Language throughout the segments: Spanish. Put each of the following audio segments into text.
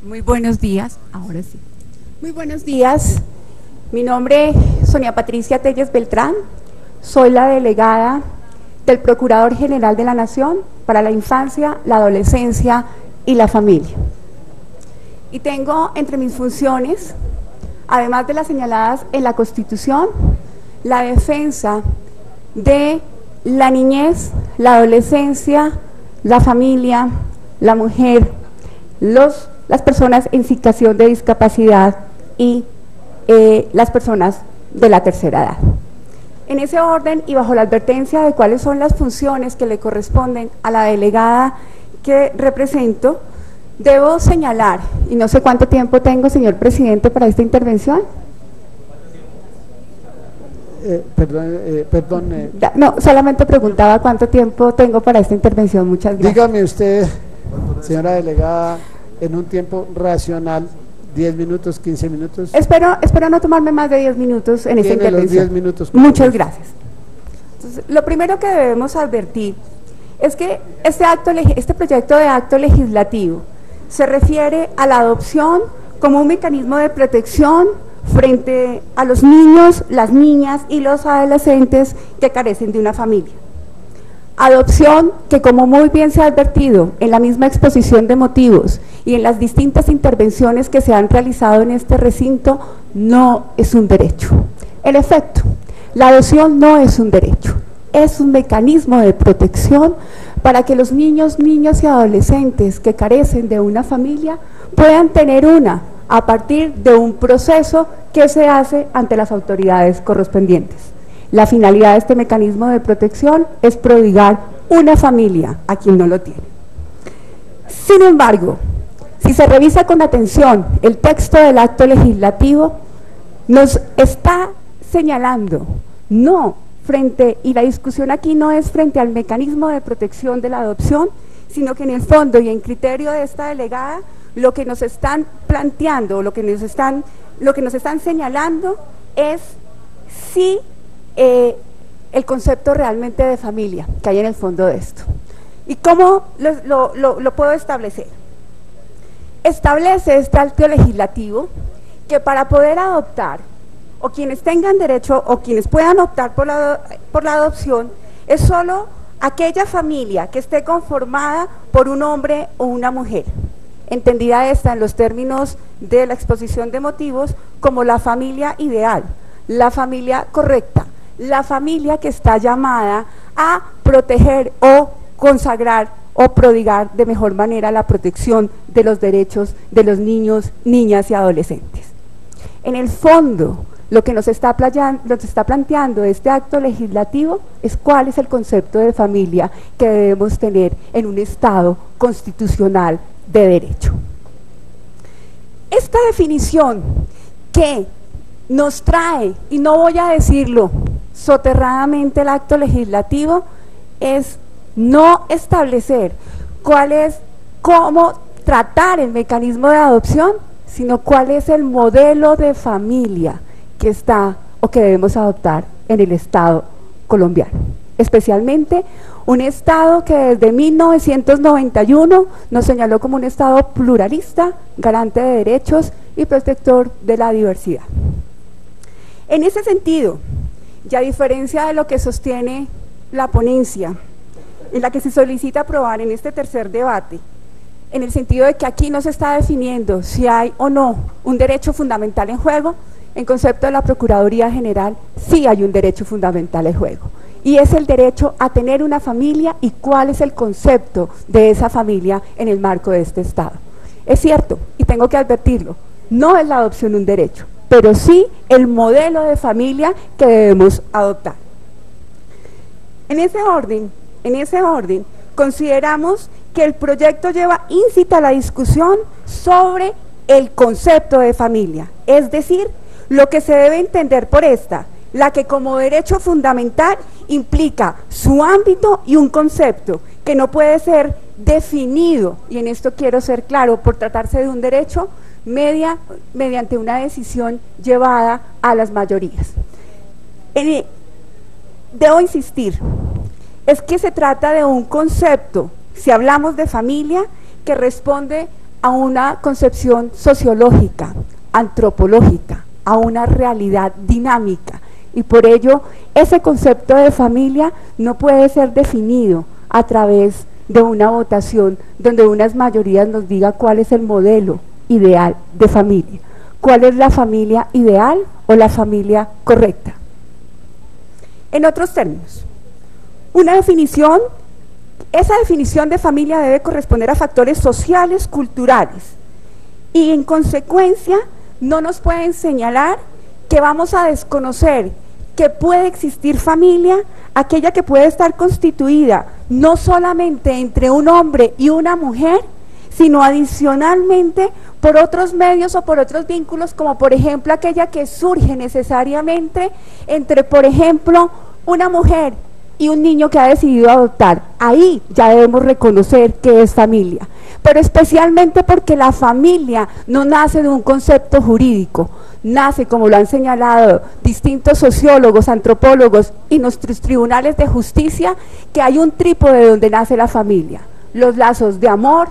Muy buenos días, ahora sí. Muy buenos días, mi nombre es Sonia Patricia Telles Beltrán, soy la delegada del Procurador General de la Nación para la Infancia, la Adolescencia y la Familia. Y tengo entre mis funciones, además de las señaladas en la Constitución, la defensa de la niñez, la adolescencia, la familia, la mujer, las personas en situación de discapacidad y las personas de la tercera edad. En ese orden y bajo la advertencia de cuáles son las funciones que le corresponden a la delegada que represento, debo señalar, y no sé cuánto tiempo tengo, señor presidente, para esta intervención. No, solamente preguntaba cuánto tiempo tengo para esta intervención. Muchas gracias. Dígame usted, señora delegada, en un tiempo racional, 10 minutos, 15 minutos. Espero no tomarme más de 10 minutos en esta intervención. Los 10 minutos. Muchas gracias. Entonces, lo primero que debemos advertir es que este proyecto de acto legislativo se refiere a la adopción como un mecanismo de protección frente a los niños, las niñas y los adolescentes que carecen de una familia. Adopción que, como muy bien se ha advertido en la misma exposición de motivos y en las distintas intervenciones que se han realizado en este recinto, no es un derecho. En efecto, la adopción no es un derecho, es un mecanismo de protección para que los niños, niñas y adolescentes que carecen de una familia puedan tener una a partir de un proceso que se hace ante las autoridades correspondientes. La finalidad de este mecanismo de protección es prodigar una familia a quien no lo tiene. Sin embargo, si se revisa con atención el texto del acto legislativo, nos está señalando, y la discusión aquí no es frente al mecanismo de protección de la adopción, sino que en el fondo y en criterio de esta delegada, lo que nos están planteando, lo que nos están señalando es si el concepto realmente de familia que hay en el fondo de esto. ¿Y cómo lo puedo establecer? Establece este acto legislativo que para poder adoptar, o quienes tengan derecho, o quienes puedan optar por la adopción, es solo aquella familia que esté conformada por un hombre o una mujer, entendida esta en los términos de la exposición de motivos como la familia ideal, la familia correcta, la familia que está llamada a proteger o consagrar o prodigar de mejor manera la protección de los derechos de los niños, niñas y adolescentes. En el fondo, lo que nos está planteando este acto legislativo es cuál es el concepto de familia que debemos tener en un Estado constitucional de derecho. Esta definición que nos trae, y no voy a decirlo soterradamente, el acto legislativo, es no establecer cómo tratar el mecanismo de adopción, sino cuál es el modelo de familia que está o que debemos adoptar en el Estado colombiano, especialmente un Estado que desde 1991 nos señaló como un Estado pluralista, garante de derechos y protector de la diversidad. En ese sentido, y a diferencia de lo que sostiene la ponencia, en la que se solicita aprobar en este tercer debate, en el sentido de que aquí no se está definiendo si hay o no un derecho fundamental en juego, en concepto de la Procuraduría General sí hay un derecho fundamental en juego, y es el derecho a tener una familia y cuál es el concepto de esa familia en el marco de este Estado. Es cierto, y tengo que advertirlo, no es la adopción un derecho, pero sí el modelo de familia que debemos adoptar. En ese orden, consideramos que el proyecto lleva íncita la discusión sobre el concepto de familia, es decir, lo que se debe entender por esta, la que como derecho fundamental implica su ámbito y un concepto que no puede ser definido, y en esto quiero ser claro, por tratarse de un derecho mediante una decisión llevada a las mayorías. Debo insistir, es que se trata de un concepto, si hablamos de familia, que responde a una concepción sociológica, antropológica, a una realidad dinámica, y por ello ese concepto de familia no puede ser definido a través de una votación donde unas mayorías nos diga cuál es el modelo ideal de familia, cuál es la familia ideal o la familia correcta. En otros términos, una definición, esa definición de familia debe corresponder a factores sociales, culturales, y en consecuencia no nos pueden señalar que vamos a desconocer que puede existir familia, aquella que puede estar constituida no solamente entre un hombre y una mujer, sino adicionalmente por otros medios o por otros vínculos, como por ejemplo aquella que surge necesariamente entre, por ejemplo, una mujer y un niño que ha decidido adoptar. Ahí ya debemos reconocer que es familia, pero especialmente porque la familia no nace de un concepto jurídico, nace, como lo han señalado distintos sociólogos, antropólogos y nuestros tribunales de justicia, que hay un trípode donde nace la familia: los lazos de amor,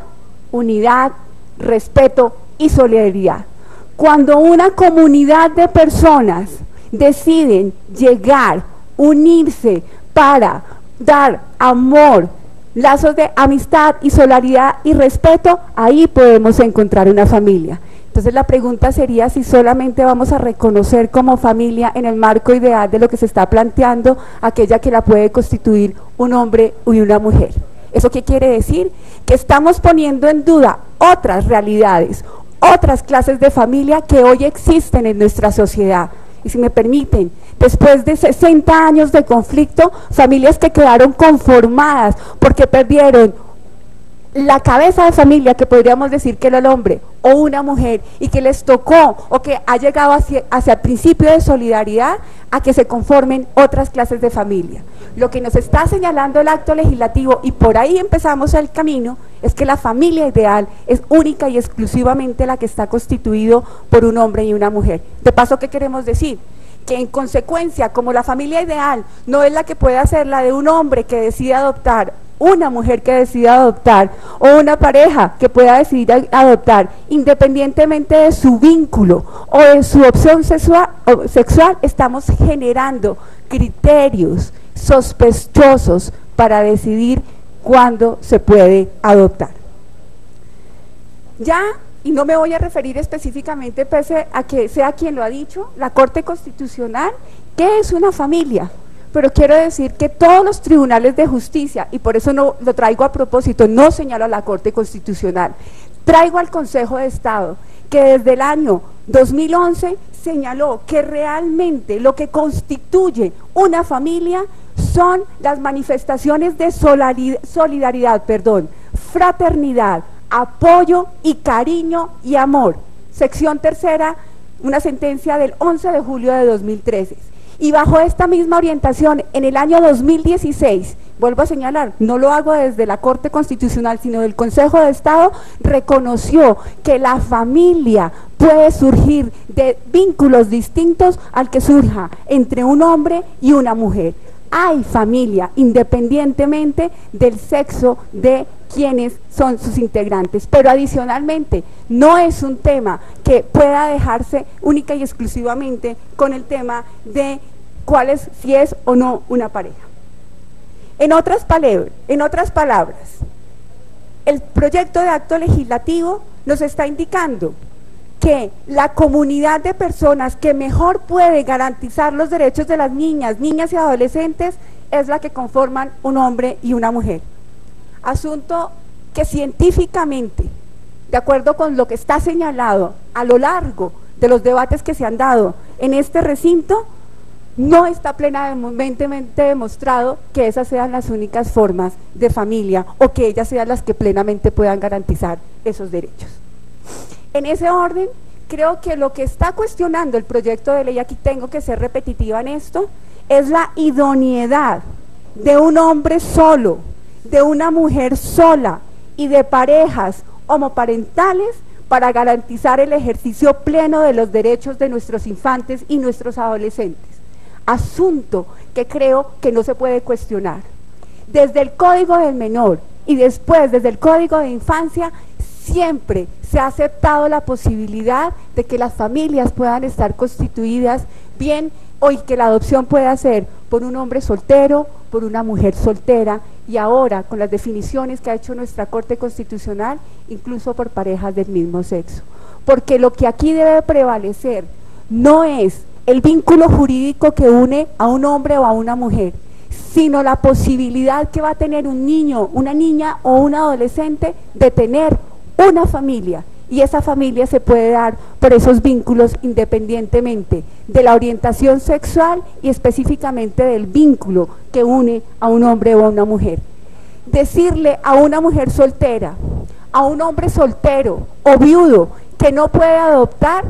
unidad, respeto y solidaridad. Cuando una comunidad de personas deciden llegar, unirse para dar amor, lazos de amistad y solidaridad y respeto, ahí podemos encontrar una familia. Entonces la pregunta sería si solamente vamos a reconocer como familia, en el marco ideal de lo que se está planteando, aquella que la puede constituir un hombre y una mujer. ¿Eso qué quiere decir? Que estamos poniendo en duda otras realidades, otras clases de familia que hoy existen en nuestra sociedad. Y si me permiten, después de 60 años de conflicto, familias que quedaron conformadas porque perdieron la cabeza de familia, que podríamos decir que era el hombre o una mujer, y que les tocó o que ha llegado hacia el principio de solidaridad a que se conformen otras clases de familia. Lo que nos está señalando el acto legislativo, y por ahí empezamos el camino, es que la familia ideal es única y exclusivamente la que está constituido por un hombre y una mujer. De paso, ¿qué queremos decir? Que en consecuencia, como la familia ideal no es la que puede ser la de un hombre que decide adoptar, una mujer que decida adoptar, o una pareja que pueda decidir adoptar, independientemente de su vínculo o de su opción sexual, estamos generando criterios sospechosos para decidir cuándo se puede adoptar. Ya, y no me voy a referir específicamente, pese a que sea quien lo ha dicho, la Corte Constitucional, ¿qué es una familia? Pero quiero decir que todos los tribunales de justicia, y por eso no lo traigo a propósito, no señalo a la Corte Constitucional, traigo al Consejo de Estado, que desde el año 2011 señaló que realmente lo que constituye una familia son las manifestaciones de solidaridad, fraternidad, apoyo y cariño y amor. Sección tercera, una sentencia del 11 de julio de 2013. Y bajo esta misma orientación, en el año 2016, vuelvo a señalar, no lo hago desde la Corte Constitucional, sino del Consejo de Estado, reconoció que la familia puede surgir de vínculos distintos al que surja entre un hombre y una mujer. Hay familia independientemente del sexo de quienes son sus integrantes, pero adicionalmente no es un tema que pueda dejarse única y exclusivamente con el tema de si es o no una pareja. En otras palabras, el proyecto de acto legislativo nos está indicando que la comunidad de personas que mejor puede garantizar los derechos de las niñas y adolescentes es la que conforman un hombre y una mujer. Asunto que científicamente, de acuerdo con lo que está señalado a lo largo de los debates que se han dado en este recinto, no está plenamente demostrado que esas sean las únicas formas de familia o que ellas sean las que plenamente puedan garantizar esos derechos. En ese orden, creo que lo que está cuestionando el proyecto de ley, aquí tengo que ser repetitiva en esto, es la idoneidad de un hombre solo, de una mujer sola y de parejas homoparentales para garantizar el ejercicio pleno de los derechos de nuestros infantes y nuestros adolescentes. Asunto que creo que no se puede cuestionar. Desde el Código del Menor y después desde el Código de Infancia siempre se ha aceptado la posibilidad de que las familias puedan estar constituidas bien, o y que la adopción pueda ser por un hombre soltero, por una mujer soltera, y ahora con las definiciones que ha hecho nuestra Corte Constitucional, incluso por parejas del mismo sexo. Porque lo que aquí debe prevalecer no es el vínculo jurídico que une a un hombre o a una mujer, sino la posibilidad que va a tener un niño, una niña o un adolescente de tener una familia, y esa familia se puede dar por esos vínculos independientemente de la orientación sexual y específicamente del vínculo que une a un hombre o a una mujer. Decirle a una mujer soltera, a un hombre soltero o viudo que no puede adoptar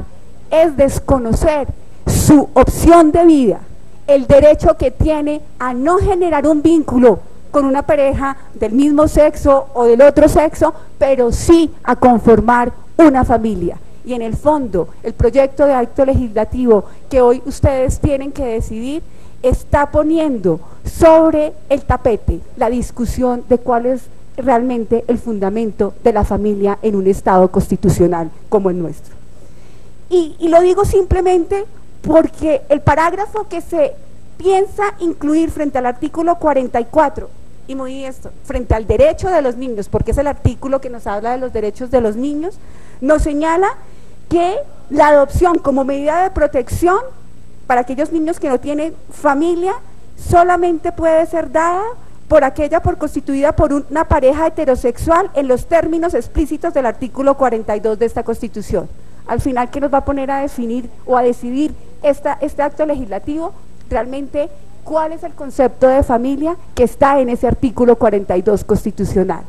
es desconocer su opción de vida, el derecho que tiene a no generar un vínculo con una pareja del mismo sexo o del otro sexo, pero sí a conformar una familia. Y en el fondo, el proyecto de acto legislativo que hoy ustedes tienen que decidir está poniendo sobre el tapete la discusión de cuál es realmente el fundamento de la familia en un Estado constitucional como el nuestro. Y lo digo simplemente porque el parágrafo que se piensa incluir frente al artículo 44, y muy esto, frente al derecho de los niños, porque es el artículo que nos habla de los derechos de los niños, nos señala que la adopción como medida de protección para aquellos niños que no tienen familia solamente puede ser dada por constituida por una pareja heterosexual en los términos explícitos del artículo 42 de esta Constitución. Al final, ¿qué nos va a poner a definir o a decidir este acto legislativo? Realmente, ¿cuál es el concepto de familia que está en ese artículo 42 constitucional?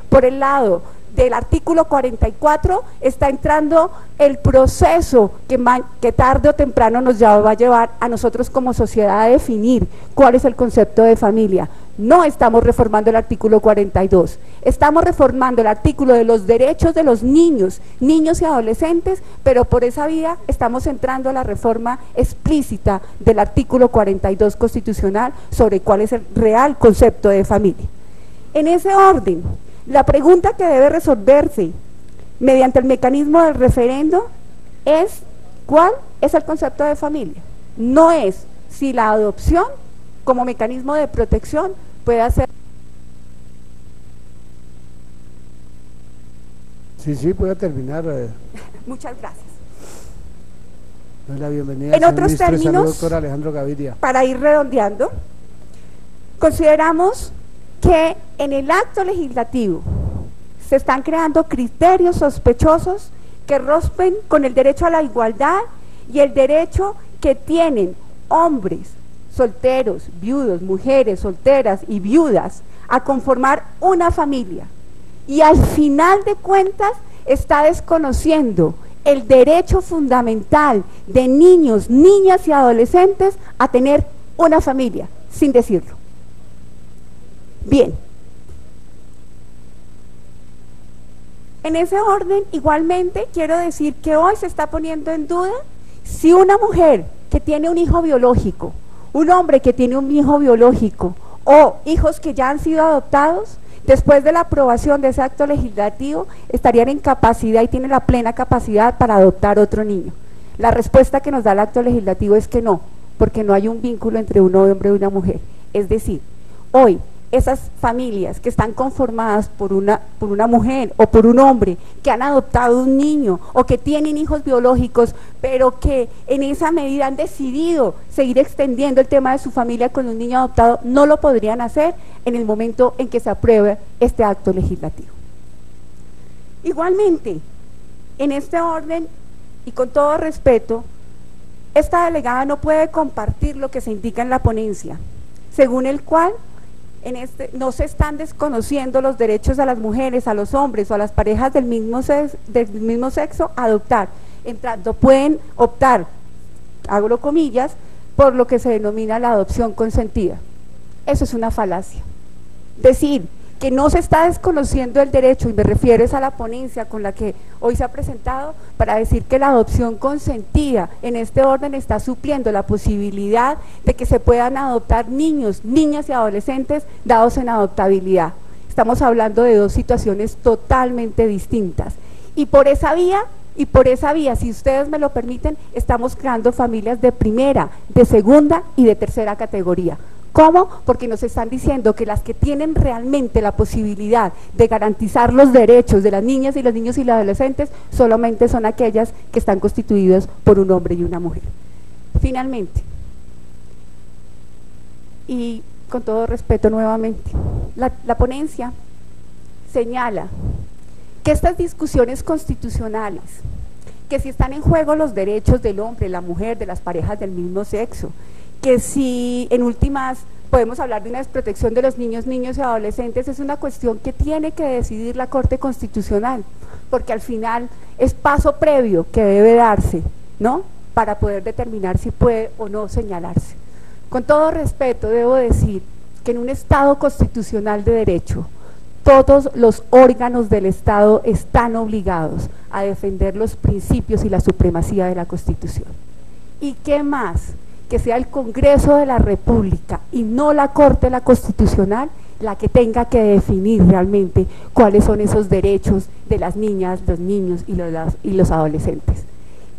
Por el lado del artículo 44 está entrando el proceso que tarde o temprano nos va a llevar a nosotros como sociedad a definir cuál es el concepto de familia. No estamos reformando el artículo 42, estamos reformando el artículo de los derechos de los niños y adolescentes, pero por esa vía estamos entrando a la reforma explícita del artículo 42 constitucional sobre cuál es el real concepto de familia. En ese orden, la pregunta que debe resolverse mediante el mecanismo del referendo es ¿cuál es el concepto de familia? No es si la adopción como mecanismo de protección puede ser. Sí, puede terminar. Muchas gracias. Doy la bienvenida en otros términos, doctor Alejandro Gaviria. Para ir redondeando, consideramos que en el acto legislativo se están creando criterios sospechosos que rompen con el derecho a la igualdad y el derecho que tienen hombres solteros, viudos, mujeres solteras y viudas a conformar una familia, y al final de cuentas está desconociendo el derecho fundamental de niños, niñas y adolescentes a tener una familia, sin decirlo. Bien, en ese orden igualmente quiero decir que hoy se está poniendo en duda si una mujer que tiene un hijo biológico, un hombre que tiene un hijo biológico o hijos que ya han sido adoptados, después de la aprobación de ese acto legislativo, estarían en capacidad y tienen la plena capacidad para adoptar otro niño. La respuesta que nos da el acto legislativo es que no, porque no hay un vínculo entre un hombre y una mujer. Es decir, hoy esas familias que están conformadas por una mujer o por un hombre que han adoptado un niño o que tienen hijos biológicos, pero que en esa medida han decidido seguir extendiendo el tema de su familia con un niño adoptado, no lo podrían hacer en el momento en que se apruebe este acto legislativo. Igualmente, en este orden y con todo respeto, esta delegada no puede compartir lo que se indica en la ponencia, según el cual no se están desconociendo los derechos a las mujeres, a los hombres o a las parejas del mismo sexo a adoptar. Entrando, pueden optar, hago comillas, por lo que se denomina la adopción consentida. Eso es una falacia. Decir que no se está desconociendo el derecho, y me refiero a la ponencia con la que hoy se ha presentado, para decir que la adopción consentida en este orden está supliendo la posibilidad de que se puedan adoptar niños, niñas y adolescentes dados en adoptabilidad. estamos hablando de dos situaciones totalmente distintas. Y por esa vía, si ustedes me lo permiten, estamos creando familias de primera, de segunda y de tercera categoría. ¿Cómo? Porque nos están diciendo que las que tienen realmente la posibilidad de garantizar los derechos de las niñas y los niños y los adolescentes solamente son aquellas que están constituidas por un hombre y una mujer. Finalmente, y con todo respeto nuevamente, la ponencia señala que estas discusiones constitucionales, que si están en juego los derechos del hombre, la mujer, de las parejas del mismo sexo, que si en últimas podemos hablar de una desprotección de los niños y adolescentes, es una cuestión que tiene que decidir la Corte Constitucional, porque al final es paso previo que debe darse, ¿no?, para poder determinar si puede o no señalarse. Con todo respeto, debo decir que en un Estado constitucional de derecho, todos los órganos del Estado están obligados a defender los principios y la supremacía de la Constitución. ¿Y qué más? Que sea el Congreso de la República y no la Corte la Constitucional la que tenga que definir realmente cuáles son esos derechos de las niñas, los niños y los adolescentes.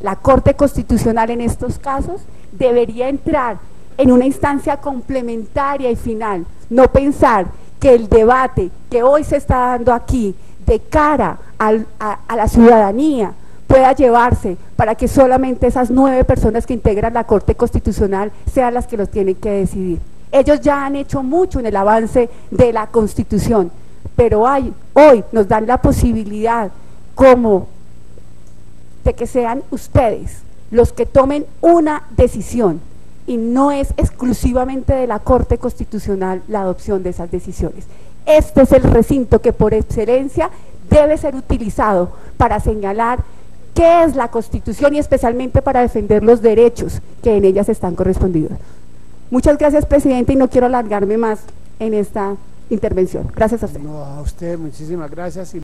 La Corte Constitucional en estos casos debería entrar en una instancia complementaria y final, no pensar que el debate que hoy se está dando aquí de cara a la ciudadanía pueda llevarse para que solamente esas 9 personas que integran la Corte Constitucional sean las que los tienen que decidir. Ellos ya han hecho mucho en el avance de la Constitución, pero hoy nos dan la posibilidad como de que sean ustedes los que tomen una decisión, y no es exclusivamente de la Corte Constitucional la adopción de esas decisiones. Este es el recinto que por excelencia debe ser utilizado para señalar qué es la Constitución y especialmente para defender los derechos que en ellas están correspondidos. Muchas gracias, presidente, y no quiero alargarme más en esta intervención. Gracias a usted. No, a usted, muchísimas gracias.